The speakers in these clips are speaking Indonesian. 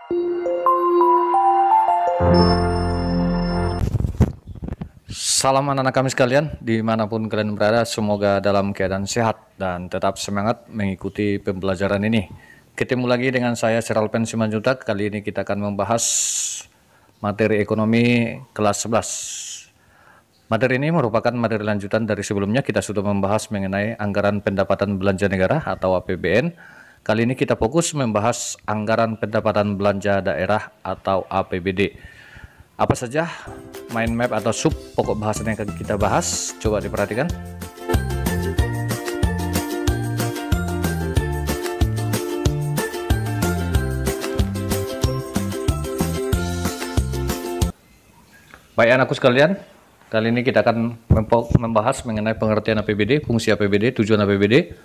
Salam anak-anak kami sekalian, dimanapun kalian berada, semoga dalam keadaan sehat dan tetap semangat mengikuti pembelajaran ini. Ketemu lagi dengan saya Seralpen Simanjuntak. Kali ini kita akan membahas materi ekonomi kelas 11. Materi ini merupakan materi lanjutan dari sebelumnya. Kita sudah membahas mengenai anggaran pendapatan belanja negara atau APBN. Kali ini kita fokus membahas anggaran pendapatan belanja daerah atau APBD. Apa saja mind map atau sub pokok bahasan yang akan kita bahas? Coba diperhatikan. Baik anakku sekalian, kali ini kita akan membahas mengenai pengertian APBD, fungsi APBD, tujuan APBD,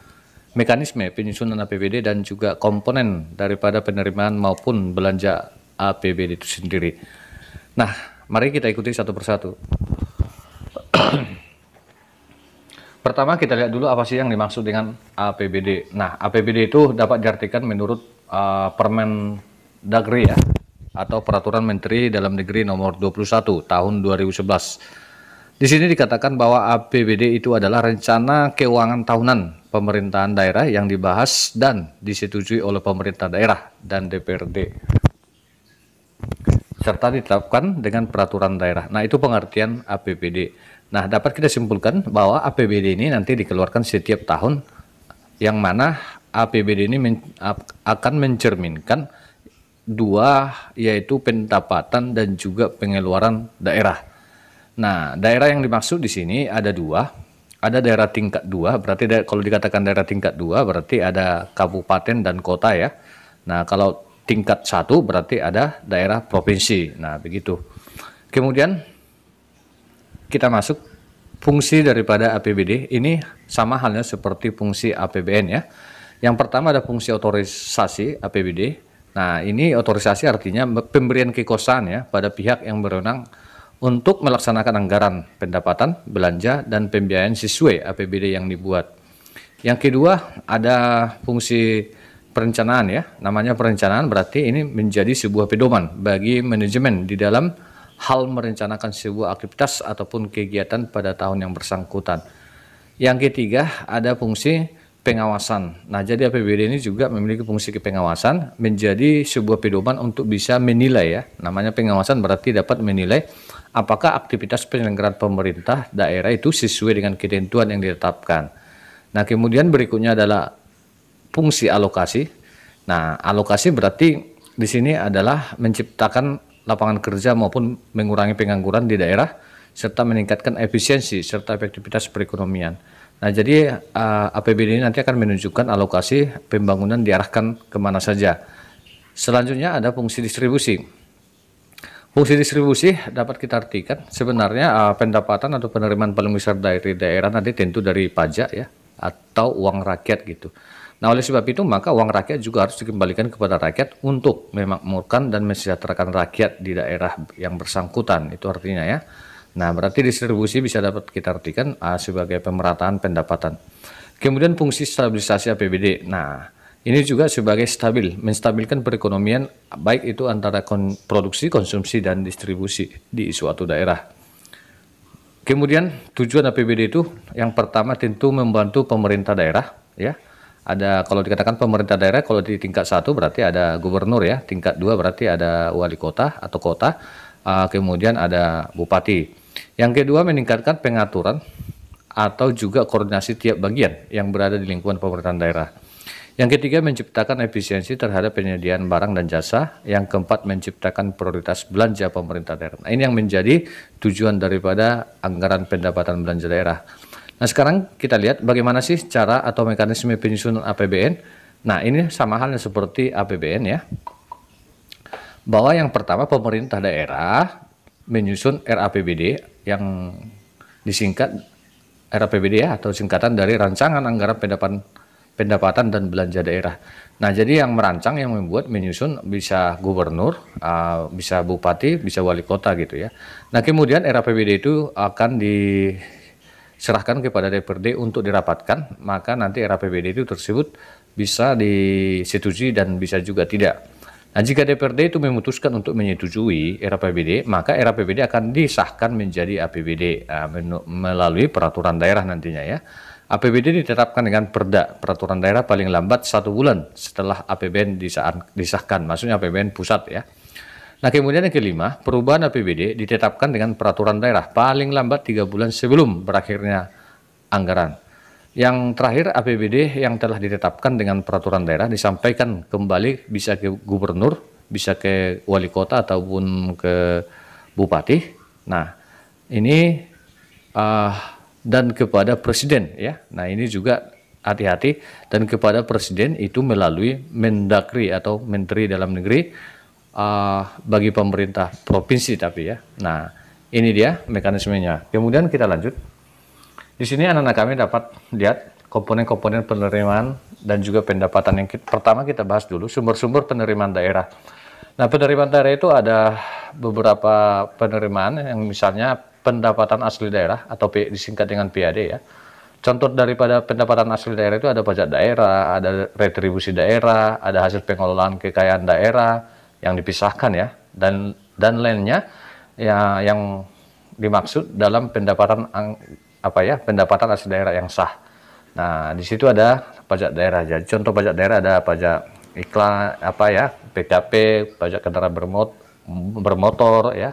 mekanisme penyusunan APBD, dan juga komponen daripada penerimaan maupun belanja APBD itu sendiri. Nah, mari kita ikuti satu persatu. Pertama kita lihat dulu apa sih yang dimaksud dengan APBD. Nah, APBD itu dapat diartikan menurut Permendagri ya, atau Peraturan Menteri Dalam Negeri Nomor 21 Tahun 2011. Di sini dikatakan bahwa APBD itu adalah rencana keuangan tahunan pemerintahan daerah yang dibahas dan disetujui oleh pemerintah daerah dan DPRD, serta ditetapkan dengan peraturan daerah. Nah, itu pengertian APBD. Nah, dapat kita simpulkan bahwa APBD ini nanti dikeluarkan setiap tahun, yang mana APBD ini akan mencerminkan dua, yaitu pendapatan dan juga pengeluaran daerah. Nah, daerah yang dimaksud di sini ada dua. Ada daerah tingkat 2, berarti kalau dikatakan daerah tingkat 2 berarti ada kabupaten dan kota ya. Nah, kalau tingkat 1 berarti ada daerah provinsi. Nah, begitu. Kemudian kita masuk fungsi daripada APBD. Ini sama halnya seperti fungsi APBN ya. Yang pertama ada fungsi otorisasi APBD. Nah, ini otorisasi artinya pemberian kekuasaan ya pada pihak yang berwenang untuk melaksanakan anggaran pendapatan, belanja, dan pembiayaan sesuai APBD yang dibuat. Yang kedua ada fungsi perencanaan ya. Namanya perencanaan berarti ini menjadi sebuah pedoman bagi manajemen di dalam hal merencanakan sebuah aktivitas ataupun kegiatan pada tahun yang bersangkutan. Yang ketiga ada fungsi pengawasan. Nah, jadi APBD ini juga memiliki fungsi pengawasan, menjadi sebuah pedoman untuk bisa menilai ya. Namanya pengawasan berarti dapat menilai apakah aktivitas penyelenggaraan pemerintah daerah itu sesuai dengan ketentuan yang ditetapkan. Nah, kemudian berikutnya adalah fungsi alokasi. Nah, alokasi berarti di sini adalah menciptakan lapangan kerja maupun mengurangi pengangguran di daerah serta meningkatkan efisiensi serta efektivitas perekonomian. Nah, jadi APBD ini nanti akan menunjukkan alokasi pembangunan diarahkan kemana saja. Selanjutnya ada fungsi distribusi. Fungsi distribusi dapat kita artikan sebenarnya pendapatan atau penerimaan paling besar dari daerah nanti tentu dari pajak ya atau uang rakyat gitu. Nah, oleh sebab itu maka uang rakyat juga harus dikembalikan kepada rakyat untuk memakmurkan dan mensejahterakan rakyat di daerah yang bersangkutan. Itu artinya ya. Nah, berarti distribusi bisa dapat kita artikan sebagai pemerataan pendapatan. Kemudian fungsi stabilisasi APBD. Nah, ini juga sebagai menstabilkan perekonomian baik itu antara produksi, konsumsi, dan distribusi di suatu daerah. Kemudian tujuan APBD itu yang pertama tentu membantu pemerintah daerah ya. Ada kalau dikatakan pemerintah daerah kalau di tingkat 1 berarti ada gubernur ya, tingkat 2 berarti ada wali kota atau kota, kemudian ada bupati. Yang kedua meningkatkan pengaturan atau juga koordinasi tiap bagian yang berada di lingkungan pemerintahan daerah. Yang ketiga menciptakan efisiensi terhadap penyediaan barang dan jasa. Yang keempat menciptakan prioritas belanja pemerintah daerah. Nah, ini yang menjadi tujuan daripada anggaran pendapatan belanja daerah. Nah, sekarang kita lihat bagaimana sih cara atau mekanisme penyusunan APBN. Nah, ini sama halnya seperti APBN ya. Bahwa yang pertama pemerintah daerah menyusun RAPBD yang disingkat RAPBD ya, atau singkatan dari Rancangan Anggaran Pendapatan dan Belanja Daerah. Nah, jadi yang merancang, yang membuat, menyusun bisa gubernur, bisa bupati, bisa wali kota gitu ya. Nah, kemudian RAPBD itu akan diserahkan kepada DPRD untuk dirapatkan, maka nanti RAPBD itu tersebut bisa disetujui dan bisa juga tidak. Nah, jika DPRD itu memutuskan untuk menyetujui RAPBD, maka RAPBD akan disahkan menjadi APBD melalui peraturan daerah nantinya ya. APBD ditetapkan dengan peraturan daerah paling lambat 1 bulan setelah APBN disahkan, maksudnya APBN pusat ya. Nah, kemudian yang kelima, perubahan APBD ditetapkan dengan peraturan daerah paling lambat 3 bulan sebelum berakhirnya anggaran. Yang terakhir, APBD yang telah ditetapkan dengan peraturan daerah disampaikan kembali bisa ke gubernur, bisa ke wali kota ataupun ke bupati. Nah, ini dan kepada presiden ya. Nah, ini juga hati-hati, dan kepada presiden itu melalui Mendagri atau Menteri Dalam Negeri bagi pemerintah provinsi tapi ya. Nah, ini dia mekanismenya. Kemudian kita lanjut. Di sini anak-anak kami dapat lihat komponen-komponen penerimaan dan juga pendapatan. Yang pertama kita bahas dulu sumber-sumber penerimaan daerah. Nah, penerimaan daerah itu ada beberapa penerimaan yang misalnya pendapatan asli daerah atau disingkat dengan PAD ya. Contoh daripada pendapatan asli daerah itu ada pajak daerah, ada retribusi daerah, ada hasil pengelolaan kekayaan daerah yang dipisahkan ya, dan lainnya ya, yang dimaksud dalam pendapatan pendapatan asli daerah yang sah. Nah, di situ ada pajak daerah. Jadi contoh pajak daerah ada pajak iklan PKP, pajak kendaraan bermotor ya.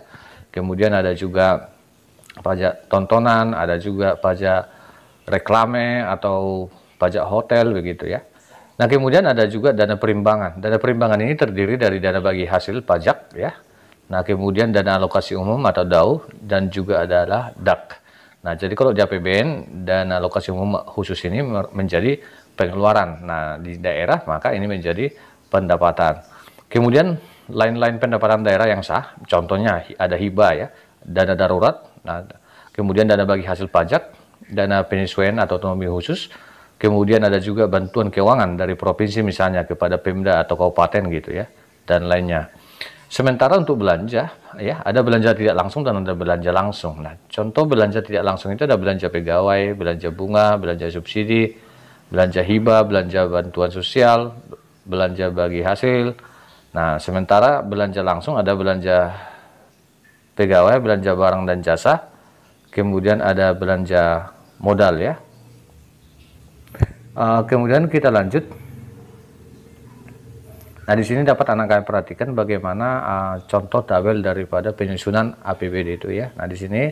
Kemudian ada juga pajak tontonan, ada juga pajak reklame atau pajak hotel begitu ya. Nah, kemudian ada juga dana perimbangan. Dana perimbangan ini terdiri dari dana bagi hasil pajak ya. Nah, kemudian dana alokasi umum atau DAU, dan juga adalah DAK. Nah, jadi kalau di APBN, dana alokasi umum khusus ini menjadi pengeluaran. Nah, di daerah maka ini menjadi pendapatan. Kemudian lain-lain pendapatan daerah yang sah, contohnya ada hibah ya, dana darurat, nah, kemudian dana bagi hasil pajak, dana penyesuaian atau otonomi khusus, kemudian ada juga bantuan keuangan dari provinsi misalnya kepada Pemda atau kabupaten gitu ya, dan lainnya. Sementara untuk belanja, ya ada belanja tidak langsung dan ada belanja langsung. Nah, contoh belanja tidak langsung itu ada belanja pegawai, belanja bunga, belanja subsidi, belanja hibah, belanja bantuan sosial, belanja bagi hasil. Nah, sementara belanja langsung ada belanja pegawai, belanja barang dan jasa, kemudian ada belanja modal ya. Kemudian kita lanjut. Nah, di sini dapat anak kalian perhatikan bagaimana contoh tabel daripada penyusunan APBD itu ya. Nah, di sini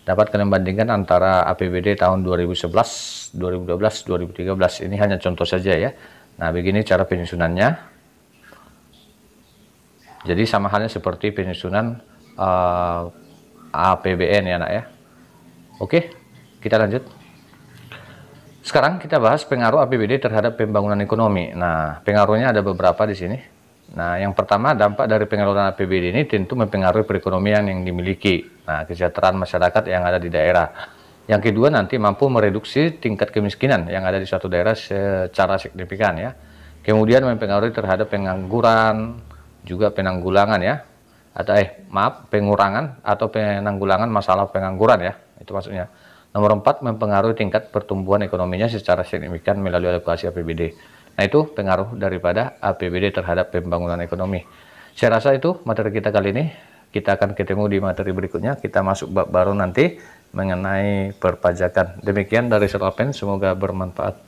dapat kalian bandingkan antara APBD tahun 2011, 2012, 2013. Ini hanya contoh saja ya. Nah, begini cara penyusunannya. Jadi sama halnya seperti penyusunan APBN ya, Nak ya. Oke, kita lanjut. Sekarang kita bahas pengaruh APBD terhadap pembangunan ekonomi. Nah, pengaruhnya ada beberapa di sini. Nah, yang pertama, dampak dari pengelolaan APBD ini tentu mempengaruhi perekonomian yang dimiliki. Nah, kesejahteraan masyarakat yang ada di daerah. Yang kedua, nanti mampu mereduksi tingkat kemiskinan yang ada di suatu daerah secara signifikan ya. Kemudian mempengaruhi terhadap pengangguran, juga penanggulangan ya. Pengurangan atau penanggulangan masalah pengangguran ya. Itu maksudnya. Nomor 4, mempengaruhi tingkat pertumbuhan ekonominya secara signifikan melalui alokasi APBD. Nah, itu pengaruh daripada APBD terhadap pembangunan ekonomi. Saya rasa itu materi kita kali ini. Kita akan ketemu di materi berikutnya. Kita masuk bab baru nanti mengenai perpajakan. Demikian dari Serlapen, semoga bermanfaat.